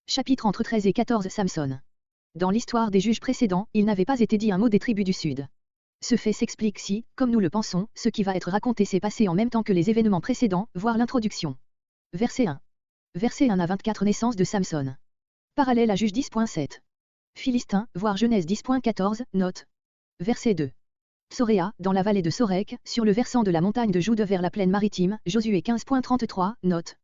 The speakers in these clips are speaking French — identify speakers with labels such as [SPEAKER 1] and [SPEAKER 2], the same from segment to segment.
[SPEAKER 1] Chapitre entre 13 et 14 Samson. Dans l'histoire des juges précédents, il n'avait pas été dit un mot des tribus du Sud. Ce fait s'explique si, comme nous le pensons, ce qui va être raconté s'est passé en même temps que les événements précédents, voire l'introduction. Verset 1. Verset 1 à 24 Naissance de Samson. Parallèle à Juge 10.7. Philistin, voire Genèse 10.14, note. Verset 2. Tsoréa, dans la vallée de Sorek, sur le versant de la montagne de Jude vers la plaine maritime, Josué 15.33, note.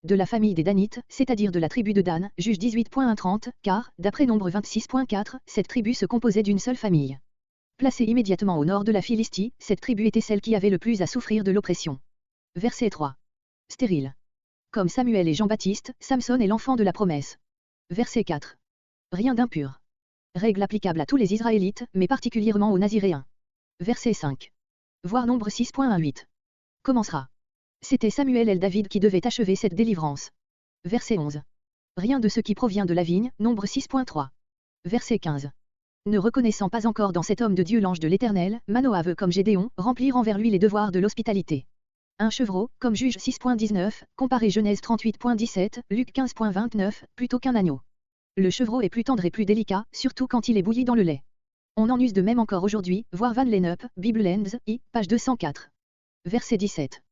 [SPEAKER 1] De la famille des Danites, c'est-à-dire de la tribu de Dan, Juge 18.1-30, car, d'après Nombre 26.4, cette tribu se composait d'une seule famille. Placée immédiatement au nord de la Philistie, cette tribu était celle qui avait le plus à souffrir de l'oppression. Verset 3. Stérile. Comme Samuel et Jean-Baptiste, Samson est l'enfant de la promesse. Verset 4. Rien d'impur. Règle applicable à tous les Israélites, mais particulièrement aux Naziréens. Verset 5. Voir Nombre 6.18. Commencera. C'était Samuel el David qui devait achever cette délivrance. Verset 11. Rien de ce qui provient de la vigne, Nombre 6.3. Verset 15. Ne reconnaissant pas encore dans cet homme de Dieu l'ange de l'Éternel, Manoah veut comme Gédéon, remplir envers lui les devoirs de l'hospitalité. Un chevreau, comme Juge 6.19, comparé Genèse 38.17, Luc 15.29, plutôt qu'un agneau. Le chevreau est plus tendre et plus délicat, surtout quand il est bouilli dans le lait. On en use de même encore aujourd'hui, voir Van Lennep, Bible Lens, I, page 204. Verset 17.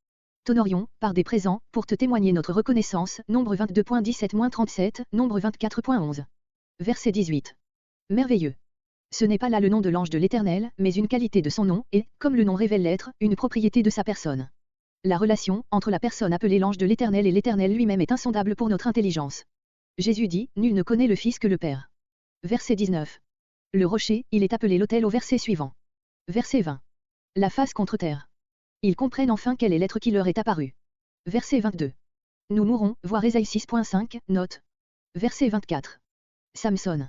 [SPEAKER 1] T'honorions, par des présents, pour te témoigner notre reconnaissance, Nombre 22.17-37, Nombre 24.11. Verset 18. Merveilleux. Ce n'est pas là le nom de l'ange de l'Éternel, mais une qualité de son nom, et, comme le nom révèle l'être, une propriété de sa personne. La relation, entre la personne appelée l'ange de l'Éternel et l'Éternel lui-même est insondable pour notre intelligence. Jésus dit, nul ne connaît le Fils que le Père. Verset 19. Le rocher, il est appelé l'autel au verset suivant. Verset 20. La face contre terre. Ils comprennent enfin quel est l'être qui leur est apparu. Verset 22. Nous mourrons, voir Ésaïe 6.5, note. Verset 24. Samson.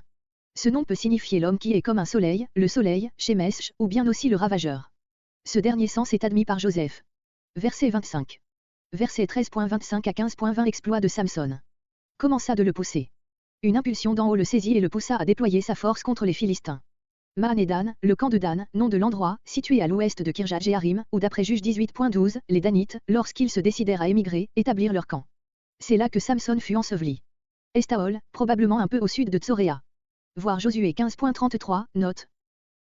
[SPEAKER 1] Ce nom peut signifier l'homme qui est comme un soleil, le soleil, Shemesh, ou bien aussi le ravageur. Ce dernier sens est admis par Joseph. Verset 25. Verset 13.25 à 15.20 Exploit de Samson. Commença de le pousser. Une impulsion d'en haut le saisit et le poussa à déployer sa force contre les Philistins. Maan et Dan, le camp de Dan, nom de l'endroit, situé à l'ouest de Kirjat Jearim, où d'après Juge 18.12, les Danites, lorsqu'ils se décidèrent à émigrer, établirent leur camp. C'est là que Samson fut enseveli. Estaol, probablement un peu au sud de Tsoréa. Voir Josué 15.33, note.